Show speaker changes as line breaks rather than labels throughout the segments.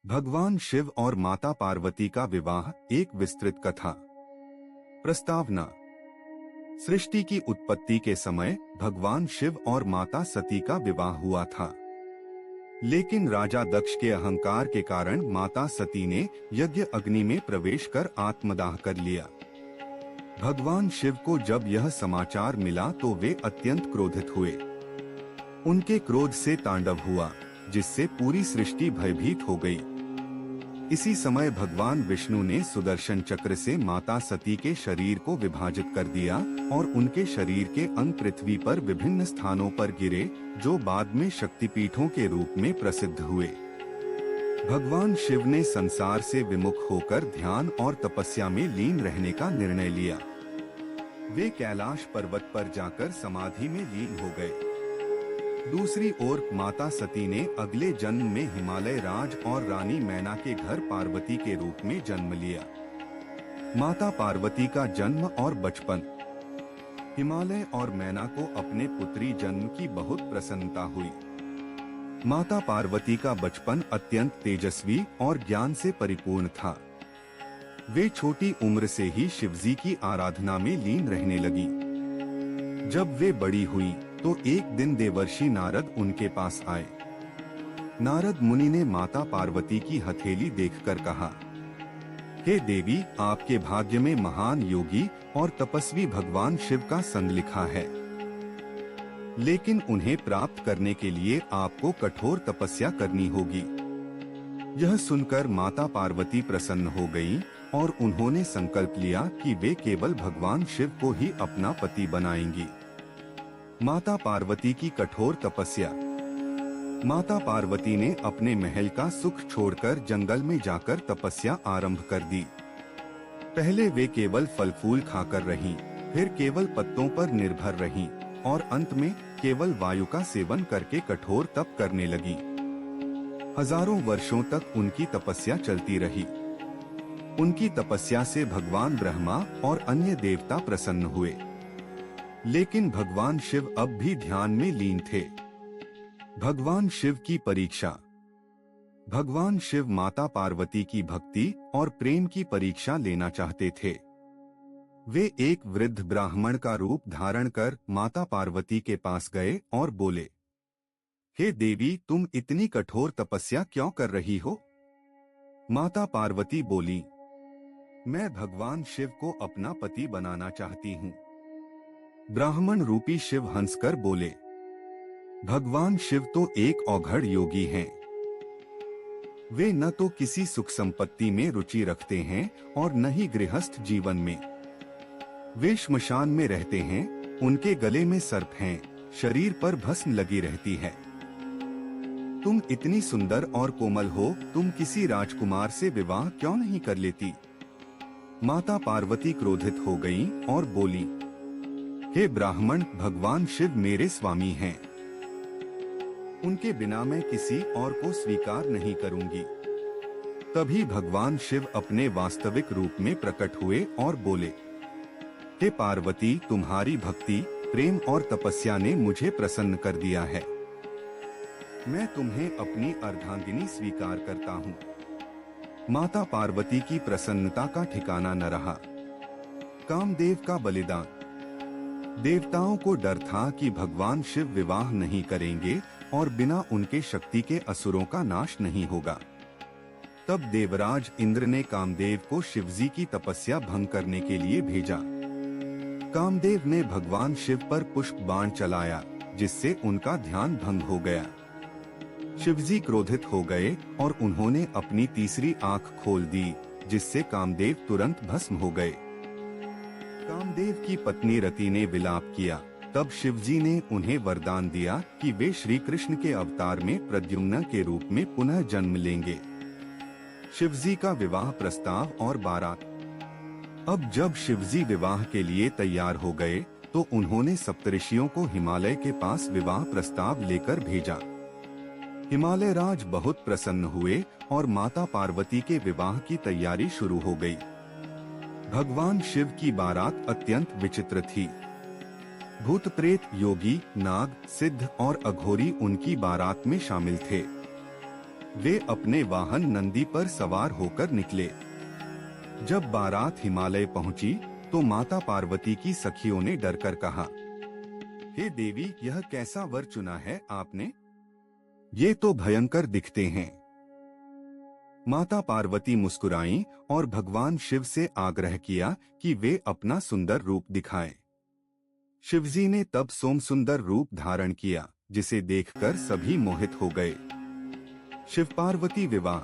भगवान शिव और माता पार्वती का विवाह एक विस्तृत कथा। प्रस्तावना। सृष्टि की उत्पत्ति के समय भगवान शिव और माता सती का विवाह हुआ था, लेकिन राजा दक्ष के अहंकार के कारण माता सती ने यज्ञ अग्नि में प्रवेश कर आत्मदाह कर लिया। भगवान शिव को जब यह समाचार मिला तो वे अत्यंत क्रोधित हुए। उनके क्रोध से तांडव हुआ, जिससे पूरी सृष्टि भयभीत हो गई। इसी समय भगवान विष्णु ने सुदर्शन चक्र से माता सती के शरीर को विभाजित कर दिया और उनके शरीर के अंग पृथ्वी पर विभिन्न स्थानों पर गिरे, जो बाद में शक्तिपीठों के रूप में प्रसिद्ध हुए। भगवान शिव ने संसार से विमुख होकर ध्यान और तपस्या में लीन रहने का निर्णय लिया। वे कैलाश पर्वत पर जाकर समाधि में लीन हो गए। दूसरी ओर माता सती ने अगले जन्म में हिमालय राज और रानी मैना के घर पार्वती के रूप में जन्म लिया। माता पार्वती का जन्म और बचपन। हिमालय और मैना को अपने पुत्री जन्म की बहुत प्रसन्नता हुई। माता पार्वती का बचपन अत्यंत तेजस्वी और ज्ञान से परिपूर्ण था। वे छोटी उम्र से ही शिवजी की आराधना में लीन रहने लगी। जब वे बड़ी हुई तो एक दिन देवर्षि नारद उनके पास आए। नारद मुनि ने माता पार्वती की हथेली देखकर कहा, हे देवी, आपके भाग्य में महान योगी और तपस्वी भगवान शिव का संग लिखा है, लेकिन उन्हें प्राप्त करने के लिए आपको कठोर तपस्या करनी होगी। यह सुनकर माता पार्वती प्रसन्न हो गईं और उन्होंने संकल्प लिया कि वे केवल भगवान शिव को ही अपना पति बनाएंगी। माता पार्वती की कठोर तपस्या। माता पार्वती ने अपने महल का सुख छोड़कर जंगल में जाकर तपस्या आरंभ कर दी। पहले वे केवल फल फूल खाकर रहीं, फिर केवल पत्तों पर निर्भर रहीं और अंत में केवल वायु का सेवन करके कठोर तप करने लगी। हजारों वर्षों तक उनकी तपस्या चलती रही। उनकी तपस्या से भगवान ब्रह्मा और अन्य देवता प्रसन्न हुए, लेकिन भगवान शिव अब भी ध्यान में लीन थे। भगवान शिव की परीक्षा। भगवान शिव माता पार्वती की भक्ति और प्रेम की परीक्षा लेना चाहते थे। वे एक वृद्ध ब्राह्मण का रूप धारण कर माता पार्वती के पास गए और बोले, हे देवी, तुम इतनी कठोर तपस्या क्यों कर रही हो? माता पार्वती बोली, मैं भगवान शिव को अपना पति बनाना चाहती हूँ। ब्राह्मण रूपी शिव हंसकर बोले, भगवान शिव तो एक औघड़ योगी हैं। वे न तो किसी सुख संपत्ति में रुचि रखते हैं और न ही गृहस्थ जीवन में। वे श्मशान में रहते हैं, उनके गले में सर्प हैं, शरीर पर भस्म लगी रहती है। तुम इतनी सुंदर और कोमल हो, तुम किसी राजकुमार से विवाह क्यों नहीं कर लेती? माता पार्वती क्रोधित हो गईं और बोली, हे ब्राह्मण, भगवान शिव मेरे स्वामी हैं। उनके बिना मैं किसी और को स्वीकार नहीं करूंगी। तभी भगवान शिव अपने वास्तविक रूप में प्रकट हुए और बोले, हे पार्वती, तुम्हारी भक्ति, प्रेम और तपस्या ने मुझे प्रसन्न कर दिया है। मैं तुम्हें अपनी अर्धांगिनी स्वीकार करता हूँ। माता पार्वती की प्रसन्नता का ठिकाना न रहा। कामदेव का बलिदान। देवताओं को डर था कि भगवान शिव विवाह नहीं करेंगे और बिना उनके शक्ति के असुरों का नाश नहीं होगा। तब देवराज इंद्र ने कामदेव को शिवजी की तपस्या भंग करने के लिए भेजा। कामदेव ने भगवान शिव पर पुष्प बाण चलाया, जिससे उनका ध्यान भंग हो गया। शिवजी क्रोधित हो गए और उन्होंने अपनी तीसरी आंख खोल दी, जिससे कामदेव तुरंत भस्म हो गए। कामदेव की पत्नी रति ने विलाप किया। तब शिवजी ने उन्हें वरदान दिया कि वे श्री कृष्ण के अवतार में प्रद्युम्न के रूप में पुनः जन्म लेंगे। शिवजी का विवाह प्रस्ताव और बारात। अब जब शिवजी विवाह के लिए तैयार हो गए तो उन्होंने सप्तऋषियों को हिमालय के पास विवाह प्रस्ताव लेकर भेजा। हिमालय राज बहुत प्रसन्न हुए और माता पार्वती के विवाह की तैयारी शुरू हो गई। भगवान शिव की बारात अत्यंत विचित्र थी। भूत प्रेत, योगी, नाग, सिद्ध और अघोरी उनकी बारात में शामिल थे। वे अपने वाहन नंदी पर सवार होकर निकले। जब बारात हिमालय पहुंची तो माता पार्वती की सखियों ने डरकर कहा, हे देवी, यह कैसा वर चुना है आपने? ये तो भयंकर दिखते हैं। माता पार्वती मुस्कुराईं और भगवान शिव से आग्रह किया कि वे अपना सुंदर रूप दिखाएं। शिवजी ने तब सोमसुंदर रूप धारण किया, जिसे देखकर सभी मोहित हो गए। शिव पार्वती विवाह।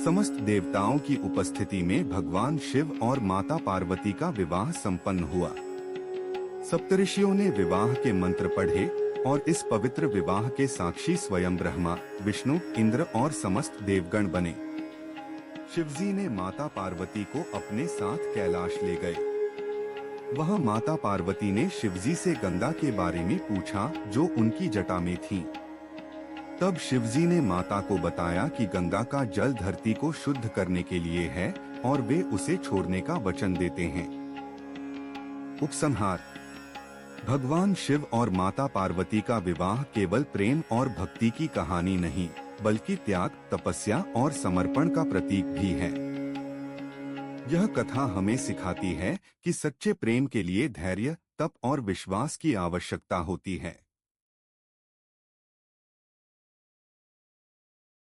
समस्त देवताओं की उपस्थिति में भगवान शिव और माता पार्वती का विवाह संपन्न हुआ। सप्तऋषियों ने विवाह के मंत्र पढ़े और इस पवित्र विवाह के साक्षी स्वयं ब्रह्मा, विष्णु, इंद्र और समस्त देवगण बने। शिवजी ने माता पार्वती को अपने साथ कैलाश ले गए। वहां माता पार्वती ने शिवजी से गंगा के बारे में पूछा, जो उनकी जटा में थी। तब शिवजी ने माता को बताया कि गंगा का जल धरती को शुद्ध करने के लिए है और वे उसे छोड़ने का वचन देते हैं। उपसंहार। भगवान शिव और माता पार्वती का विवाह केवल प्रेम और भक्ति की कहानी नहीं, बल्कि त्याग, तपस्या और समर्पण का प्रतीक भी है। यह कथा हमें सिखाती है कि सच्चे प्रेम के लिए धैर्य, तप और विश्वास की आवश्यकता होती है।